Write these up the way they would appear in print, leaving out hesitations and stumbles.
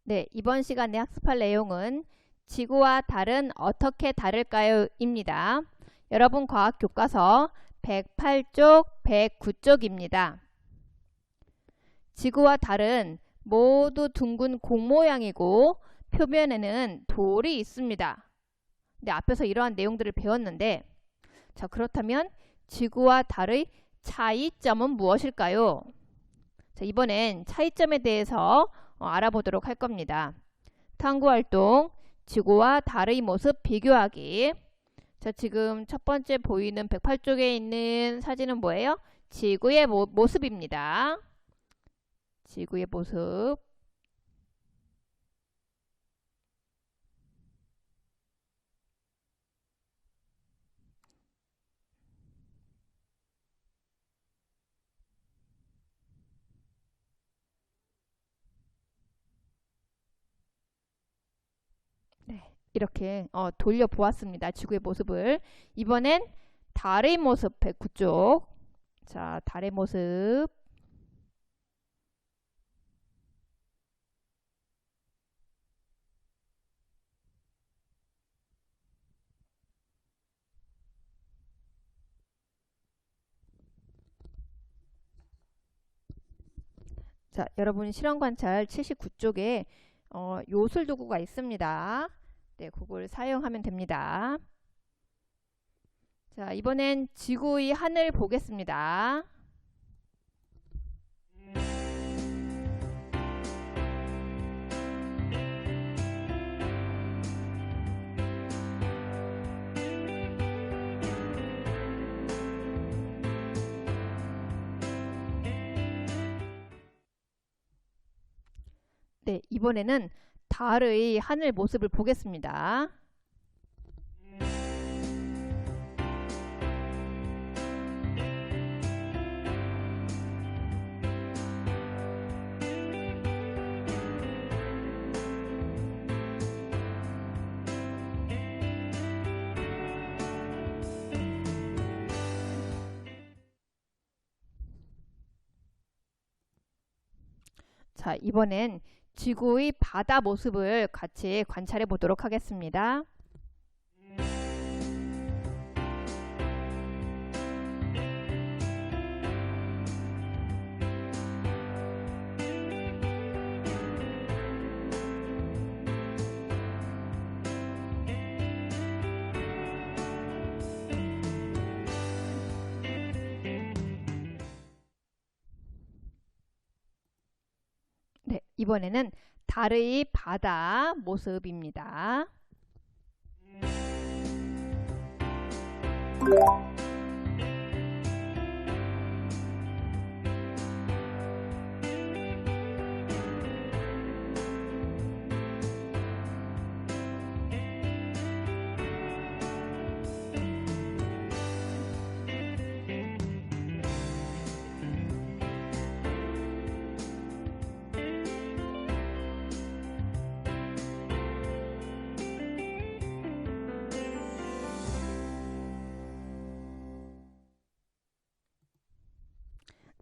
네, 이번 시간에 학습할 내용은 지구와 달은 어떻게 다를까요? 입니다. 여러분 과학 교과서 108쪽, 109쪽입니다. 지구와 달은 모두 둥근 공 모양이고 표면에는 돌이 있습니다. 네, 앞에서 이러한 내용들을 배웠는데, 자, 그렇다면 지구와 달의 차이점은 무엇일까요? 자, 이번엔 차이점에 대해서 알아보도록 할 겁니다. 탐구활동, 지구와 달의 모습 비교하기. 자, 지금 첫 번째 보이는 108쪽에 있는 사진은 뭐예요? 지구의 모습입니다. 지구의 모습. 네, 이렇게 돌려보았습니다. 지구의 모습을. 이번엔 달의 모습 109쪽. 자, 달의 모습. 자, 여러분 실험 관찰 79쪽에 요술 도구가 있습니다. 네, 그걸 사용하면 됩니다. 자, 이번엔 지구의 하늘 보겠습니다. 네, 이번에는 달의 하늘 모습을 보겠습니다. 자, 이번엔 지구의 바다 모습을 같이 관찰해 보도록 하겠습니다. 네, 이번에는 달의 바다 모습입니다.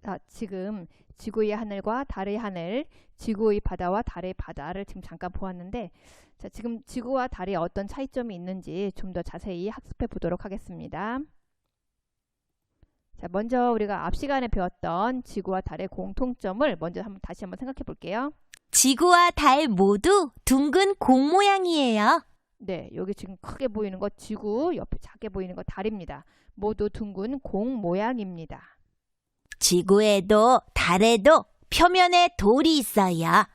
자, 지금 지구의 하늘과 달의 하늘, 지구의 바다와 달의 바다를 지금 잠깐 보았는데, 자, 지금 지구와 달에 어떤 차이점이 있는지 좀 더 자세히 학습해 보도록 하겠습니다. 자, 먼저 우리가 앞 시간에 배웠던 지구와 달의 공통점을 먼저 다시 한번 생각해 볼게요. 지구와 달 모두 둥근 공 모양이에요. 네, 여기 지금 크게 보이는 거 지구, 옆에 작게 보이는 거 달입니다. 모두 둥근 공 모양입니다. 지구에도 달에도 표면에 돌이 있어요.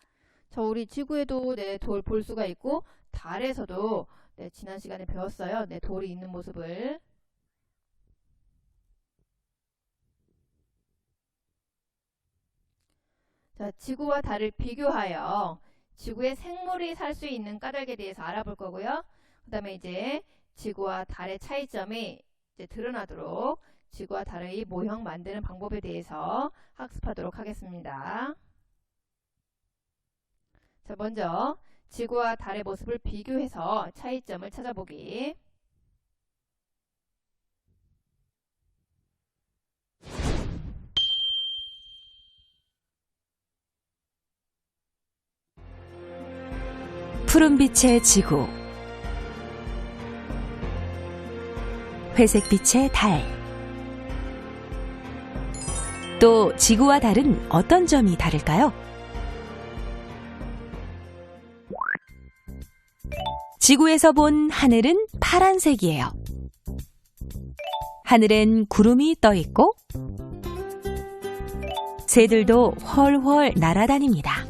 자, 우리 지구에도 돌 볼 수가 있고 달에서도 지난 시간에 배웠어요. 돌이 있는 모습을. 자, 지구와 달을 비교하여 지구에 생물이 살 수 있는 까닭에 대해서 알아볼 거고요. 그 다음에 이제 지구와 달의 차이점이 이제 드러나도록 지구와 달의 모형 만드는 방법에 대해서 학습하도록 하겠습니다. 자, 먼저 지구와 달의 모습을 비교해서 차이점을 찾아보기. 푸른빛의 지구, 회색빛의 달. 또 지구와 달은 어떤 점이 다를까요? 지구에서 본 하늘은 파란색이에요. 하늘엔 구름이 떠 있고 새들도 훨훨 날아다닙니다.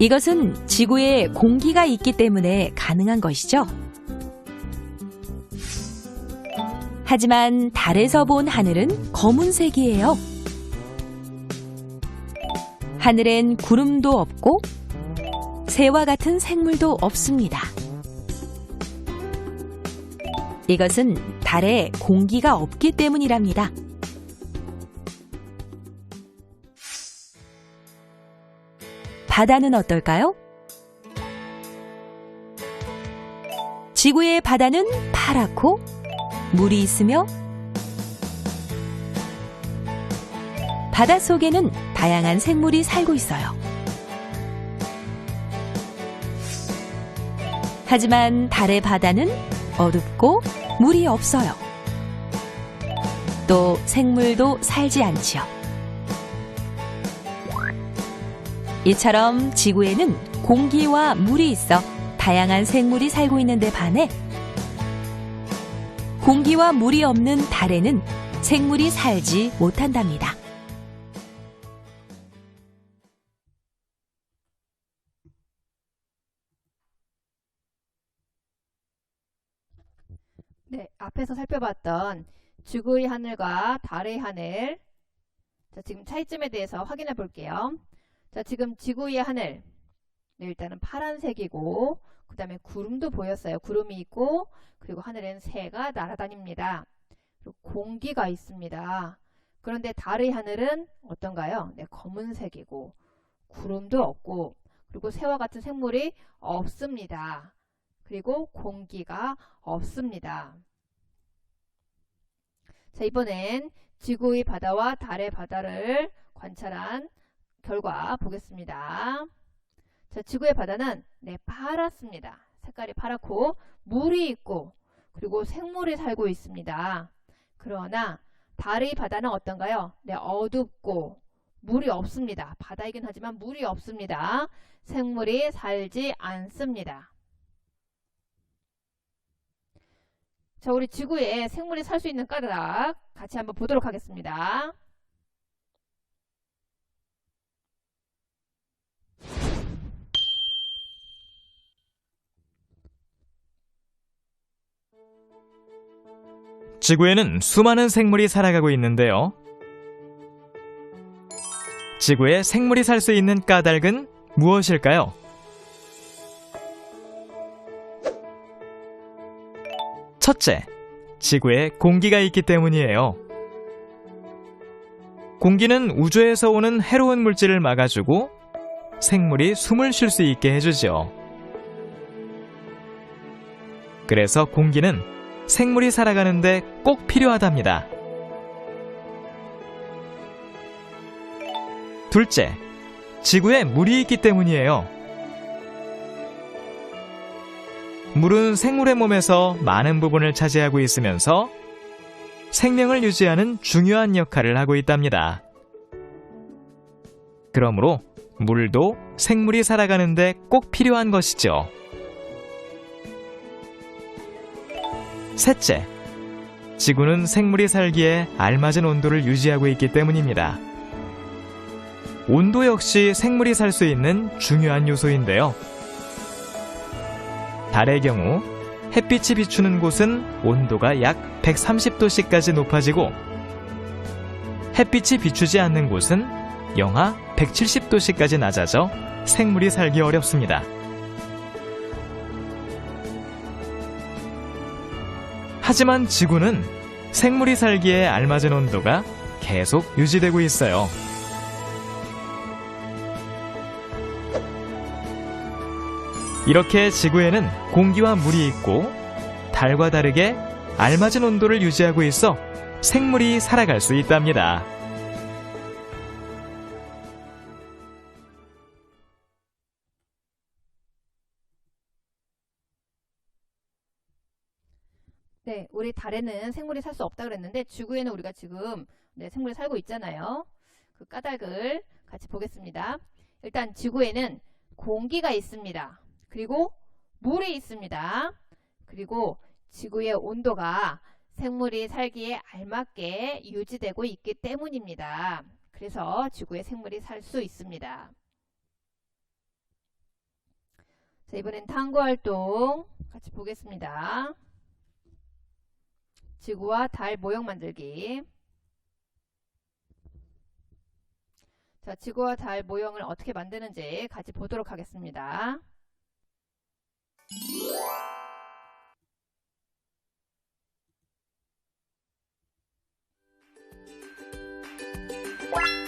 이것은 지구에 공기가 있기 때문에 가능한 것이죠. 하지만 달에서 본 하늘은 검은색이에요. 하늘엔 구름도 없고 새와 같은 생물도 없습니다. 이것은 달에 공기가 없기 때문이랍니다. 바다는 어떨까요? 지구의 바다는 파랗고 물이 있으며 바다 속에는 다양한 생물이 살고 있어요. 하지만 달의 바다는 어둡고 물이 없어요. 또 생물도 살지 않지요. 이처럼 지구에는 공기와 물이 있어 다양한 생물이 살고 있는데 반해 공기와 물이 없는 달에는 생물이 살지 못한답니다. 네, 앞에서 살펴봤던 지구의 하늘과 달의 하늘. 자, 지금 차이점에 대해서 확인해 볼게요. 자, 지금 지구의 하늘. 네, 일단은 파란색이고, 그 다음에 구름도 보였어요. 구름이 있고, 그리고 하늘엔 새가 날아다닙니다. 그리고 공기가 있습니다. 그런데 달의 하늘은 어떤가요? 네, 검은색이고, 구름도 없고, 그리고 새와 같은 생물이 없습니다. 그리고 공기가 없습니다. 자, 이번엔 지구의 바다와 달의 바다를 관찰한 결과 보겠습니다. 자, 지구의 바다는 네, 파랗습니다. 색깔이 파랗고 물이 있고 그리고 생물이 살고 있습니다. 그러나 달의 바다는 어떤가요? 네, 어둡고 물이 없습니다. 바다이긴 하지만 물이 없습니다. 생물이 살지 않습니다. 자, 우리 지구에 생물이 살 수 있는 까닭 같이 한번 보도록 하겠습니다. 지구에는 수많은 생물이 살아가고 있는데요. 지구에 생물이 살 수 있는 까닭은 무엇일까요? 첫째, 지구에 공기가 있기 때문이에요. 공기는 우주에서 오는 해로운 물질을 막아주고 생물이 숨을 쉴 수 있게 해주죠. 그래서 공기는 생물이 살아가는데 꼭 필요하답니다. 둘째, 지구에 물이 있기 때문이에요. 물은 생물의 몸에서 많은 부분을 차지하고 있으면서 생명을 유지하는 중요한 역할을 하고 있답니다. 그러므로 물도 생물이 살아가는데 꼭 필요한 것이죠. 셋째, 지구는 생물이 살기에 알맞은 온도를 유지하고 있기 때문입니다. 온도 역시 생물이 살 수 있는 중요한 요소인데요. 달의 경우 햇빛이 비추는 곳은 온도가 약 130도씨까지 높아지고 햇빛이 비추지 않는 곳은 영하 170도씨까지 낮아져 생물이 살기 어렵습니다. 하지만 지구는 생물이 살기에 알맞은 온도가 계속 유지되고 있어요. 이렇게 지구에는 공기와 물이 있고 달과 다르게 알맞은 온도를 유지하고 있어 생물이 살아갈 수 있답니다. 네, 우리 달에는 생물이 살 수 없다 그랬는데 지구에는 우리가 지금 생물이 살고 있잖아요. 그 까닭을 같이 보겠습니다. 일단 지구에는 공기가 있습니다. 그리고 물이 있습니다. 그리고 지구의 온도가 생물이 살기에 알맞게 유지되고 있기 때문입니다. 그래서 지구에 생물이 살 수 있습니다. 자, 이번엔 탐구활동 같이 보겠습니다. 지구와 달 모형 만들기. 자, 지구와 달 모형을 어떻게 만드는지 같이 보도록 하겠습니다.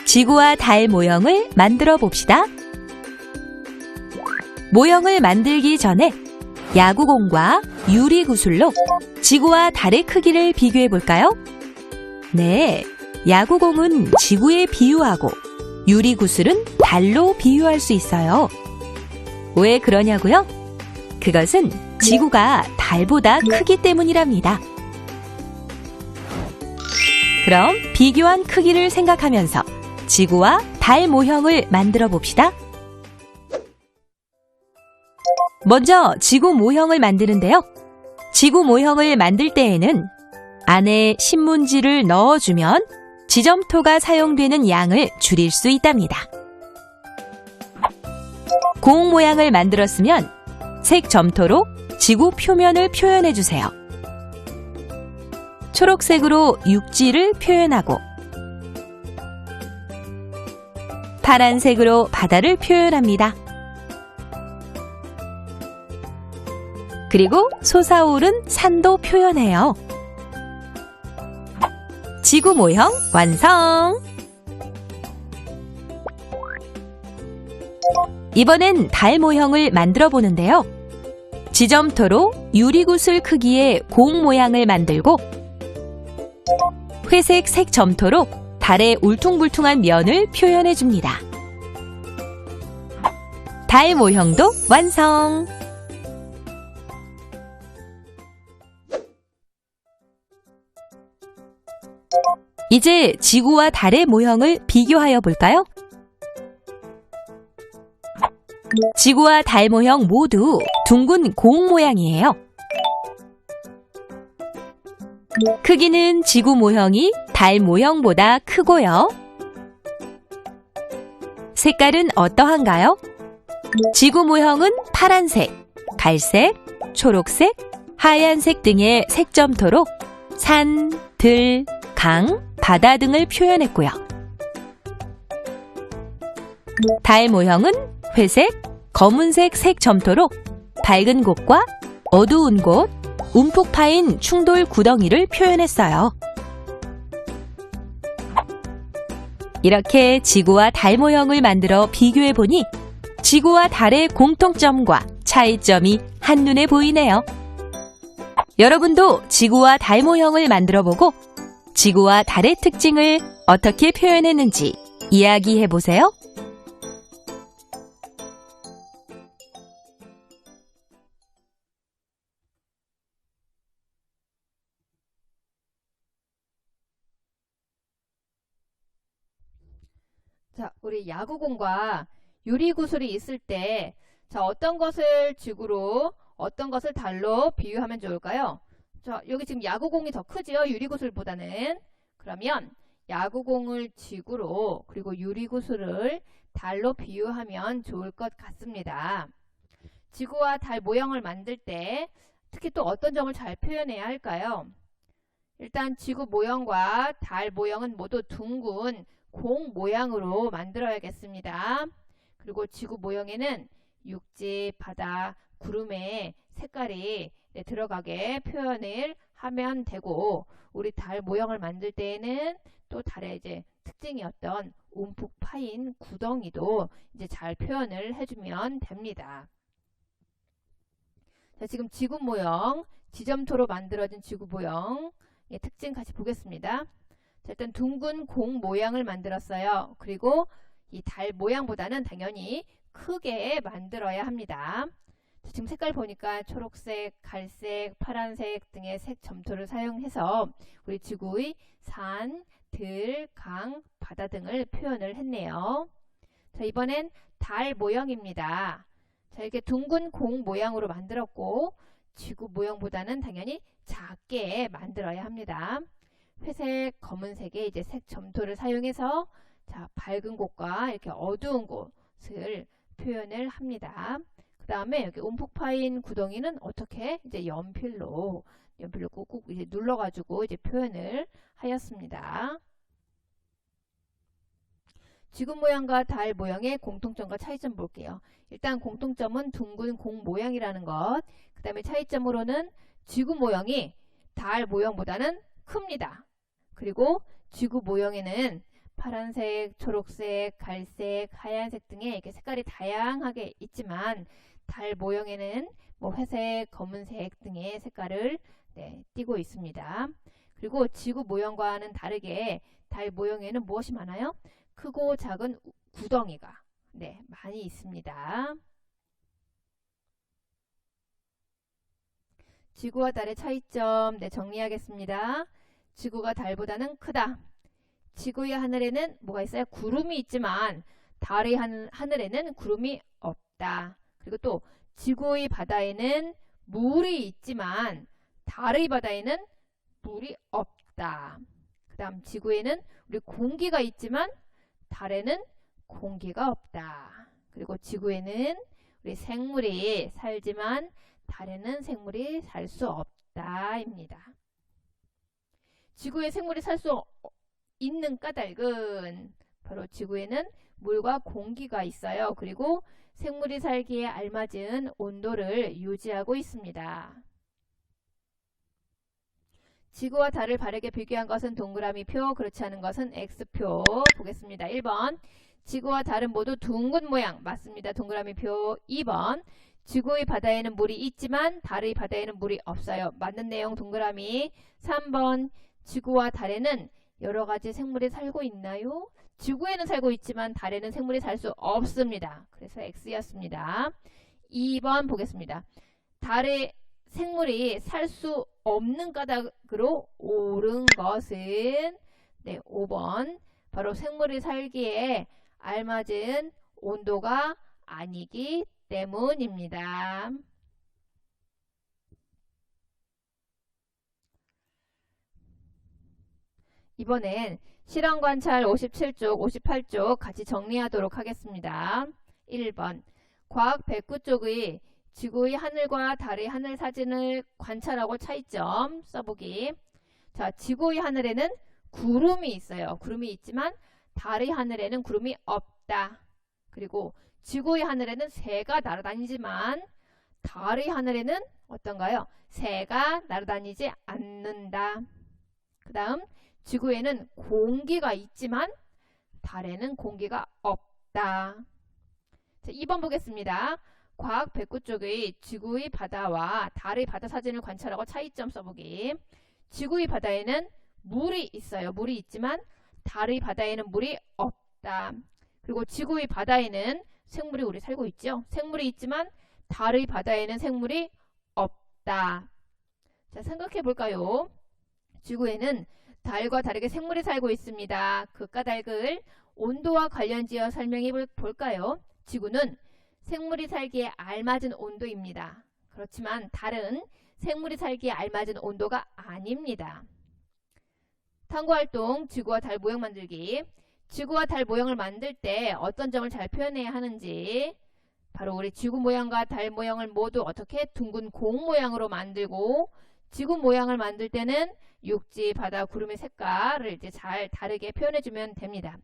지구와 달 모형을 만들어 봅시다. 모형을 만들기 전에 야구공과 유리구슬로 지구와 달의 크기를 비교해 볼까요? 네, 야구공은 지구에 비유하고 유리구슬은 달로 비유할 수 있어요. 왜 그러냐고요? 그것은 지구가 달보다 크기 때문이랍니다. 그럼 비교한 크기를 생각하면서 지구와 달 모형을 만들어 봅시다. 먼저 지구 모형을 만드는데요. 지구 모형을 만들 때에는 안에 신문지를 넣어주면 지점토가 사용되는 양을 줄일 수 있답니다. 공 모양을 만들었으면 색 점토로 지구 표면을 표현해주세요. 초록색으로 육지를 표현하고 파란색으로 바다를 표현합니다. 그리고 솟아오른 산도 표현해요. 지구 모형 완성! 이번엔 달 모형을 만들어 보는데요. 지점토로 유리구슬 크기의 공 모양을 만들고 회색 색 점토로 달의 울퉁불퉁한 면을 표현해 줍니다. 달 모형도 완성! 이제 지구와 달의 모형을 비교하여 볼까요? 지구와 달 모형 모두 둥근 공 모양이에요. 크기는 지구 모형이 달 모형보다 크고요. 색깔은 어떠한가요? 지구 모형은 파란색, 갈색, 초록색, 하얀색 등의 색점토로 산, 들, 강, 바다 등을 표현했고요. 달 모형은 회색, 검은색 색 점토로 밝은 곳과 어두운 곳, 움푹 파인 충돌 구덩이를 표현했어요. 이렇게 지구와 달 모형을 만들어 비교해보니 지구와 달의 공통점과 차이점이 한눈에 보이네요. 여러분도 지구와 달 모형을 만들어보고 지구와 달의 특징을 어떻게 표현했는지 이야기해보세요. 자, 우리 야구공과 유리구슬이 있을 때, 자, 어떤 것을 지구로, 어떤 것을 달로 비유하면 좋을까요? 자, 여기 지금 야구공이 더 크지요? 유리구슬보다는. 그러면 야구공을 지구로, 그리고 유리구슬을 달로 비유하면 좋을 것 같습니다. 지구와 달 모형을 만들 때 특히 또 어떤 점을 잘 표현해야 할까요? 일단 지구 모형과 달 모형은 모두 둥근 공 모양으로 만들어야겠습니다. 그리고 지구 모형에는 육지, 바다, 구름의 색깔이 들어가게 표현을 하면 되고, 우리 달 모형을 만들 때에는 또 달의 이제 특징이었던 움푹 파인 구덩이도 이제 잘 표현을 해주면 됩니다. 자, 지금 지구 모형, 지점토로 만들어진 지구 모형 특징 같이 보겠습니다. 자, 일단 둥근 공 모양을 만들었어요. 그리고 이 달 모양보다는 당연히 크게 만들어야 합니다. 지금 색깔 보니까 초록색, 갈색, 파란색 등의 색 점토를 사용해서 우리 지구의 산, 들, 강, 바다 등을 표현을 했네요. 자, 이번엔 달 모형입니다. 자, 이렇게 둥근 공 모양으로 만들었고 지구 모형보다는 당연히 작게 만들어야 합니다. 회색, 검은색의 이제 색 점토를 사용해서 자, 밝은 곳과 이렇게 어두운 곳을 표현을 합니다. 그 다음에 여기 움푹 파인 구덩이는 어떻게 이제 연필로 꾹꾹 이제 눌러가지고 이제 표현을 하였습니다. 지구 모양과 달 모양의 공통점과 차이점 볼게요. 일단 공통점은 둥근 공 모양이라는 것. 그 다음에 차이점으로는 지구 모양이 달 모양보다는 큽니다. 그리고 지구 모양에는 파란색, 초록색, 갈색, 하얀색 등의 이렇게 색깔이 다양하게 있지만 달 모형에는 뭐 회색, 검은색 등의 색깔을 띠고 있습니다. 그리고 지구 모형과는 다르게 달 모형에는 무엇이 많아요? 크고 작은 구덩이가 많이 있습니다. 지구와 달의 차이점 정리하겠습니다. 지구가 달보다는 크다. 지구의 하늘에는 뭐가 있어요? 구름이 있지만 달의 하늘에는 구름이 없다. 그리고 또 지구의 바다에는 물이 있지만 달의 바다에는 물이 없다. 그 다음 지구에는 우리 공기가 있지만 달에는 공기가 없다. 그리고 지구에는 우리 생물이 살지만 달에는 생물이 살 수 없다 입니다. 지구에 생물이 살 수 있는 까닭은 바로 지구에는 물과 공기가 있어요. 그리고 생물이 살기에 알맞은 온도를 유지하고 있습니다. 지구와 달을 바르게 비교한 것은 동그라미표, 그렇지 않은 것은 X표. 보겠습니다. 1번. 지구와 달은 모두 둥근 모양. 맞습니다. 동그라미표. 2번. 지구의 바다에는 물이 있지만 달의 바다에는 물이 없어요. 맞는 내용 동그라미. 3번. 지구와 달에는 여러 가지 생물이 살고 있나요? 지구에는 살고 있지만 달에는 생물이 살 수 없습니다. 그래서 X였습니다. 2번 보겠습니다. 달에 생물이 살 수 없는 까닭으로 옳은 것은 5번. 바로 생물이 살기에 알맞은 온도가 아니기 때문입니다. 이번엔 실험관찰 57쪽, 58쪽 같이 정리하도록 하겠습니다. 1번. 과학 109쪽의 지구의 하늘과 달의 하늘 사진을 관찰하고 차이점 써보기. 자, 지구의 하늘에는 구름이 있어요. 구름이 있지만 달의 하늘에는 구름이 없다. 그리고 지구의 하늘에는 새가 날아다니지만 달의 하늘에는 어떤가요? 새가 날아다니지 않는다. 그 다음 지구에는 공기가 있지만 달에는 공기가 없다. 자, 2번 보겠습니다. 과학 109쪽의 지구의 바다와 달의 바다 사진을 관찰하고 차이점 써보기. 지구의 바다에는 물이 있어요. 물이 있지만 달의 바다에는 물이 없다. 그리고 지구의 바다에는 생물이 우리 살고 있죠. 생물이 있지만 달의 바다에는 생물이 없다. 자, 생각해 볼까요? 지구에는 달과 다르게 생물이 살고 있습니다. 그 까닭을 온도와 관련지어 설명해 볼까요? 지구는 생물이 살기에 알맞은 온도입니다. 그렇지만 달은 생물이 살기에 알맞은 온도가 아닙니다. 탐구활동 지구와 달 모형 만들기. 지구와 달 모형을 만들 때 어떤 점을 잘 표현해야 하는지, 바로 우리 지구 모양과 달 모형을 모두 어떻게 둥근 공 모양으로 만들고, 지구 모양을 만들 때는 육지, 바다, 구름의 색깔을 이제 잘 다르게 표현해주면 됩니다.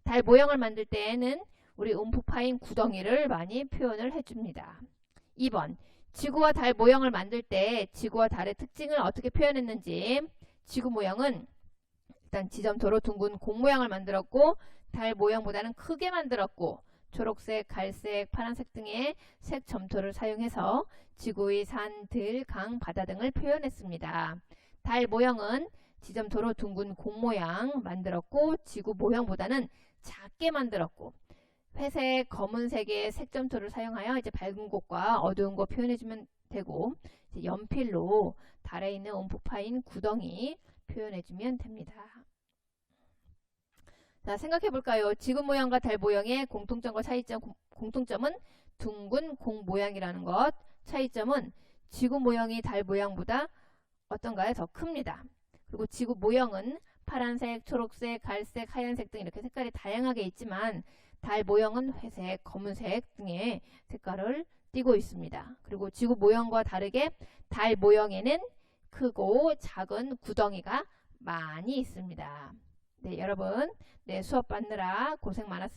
달 모형을 만들 때에는 우리 움푹 파인 구덩이를 많이 표현을 해줍니다. 2번. 지구와 달 모형을 만들 때 지구와 달의 특징을 어떻게 표현했는지. 지구 모형은 일단 지점토로 둥근 공 모양을 만들었고, 달 모형보다는 크게 만들었고, 초록색, 갈색, 파란색 등의 색 점토를 사용해서 지구의 산, 들, 강, 바다 등을 표현했습니다. 달 모형은 지점토로 둥근 공 모양 만들었고, 지구 모형보다는 작게 만들었고, 회색, 검은색의 색점토를 사용하여 이제 밝은 곳과 어두운 곳 표현해주면 되고, 이제 연필로 달에 있는 움푹 파인 구덩이 표현해주면 됩니다. 자, 생각해볼까요? 지구 모양과 달 모양의 공통점과 차이점. 공통점은 둥근 공 모양이라는 것. 차이점은 지구 모양이 달 모양보다 어떤가요? 더 큽니다. 그리고 지구 모형은 파란색, 초록색, 갈색, 하얀색 등 이렇게 색깔이 다양하게 있지만 달 모형은 회색, 검은색 등의 색깔을 띠고 있습니다. 그리고 지구 모형과 다르게 달 모형에는 크고 작은 구덩이가 많이 있습니다. 네, 여러분, 수업 받느라 고생 많았습니다.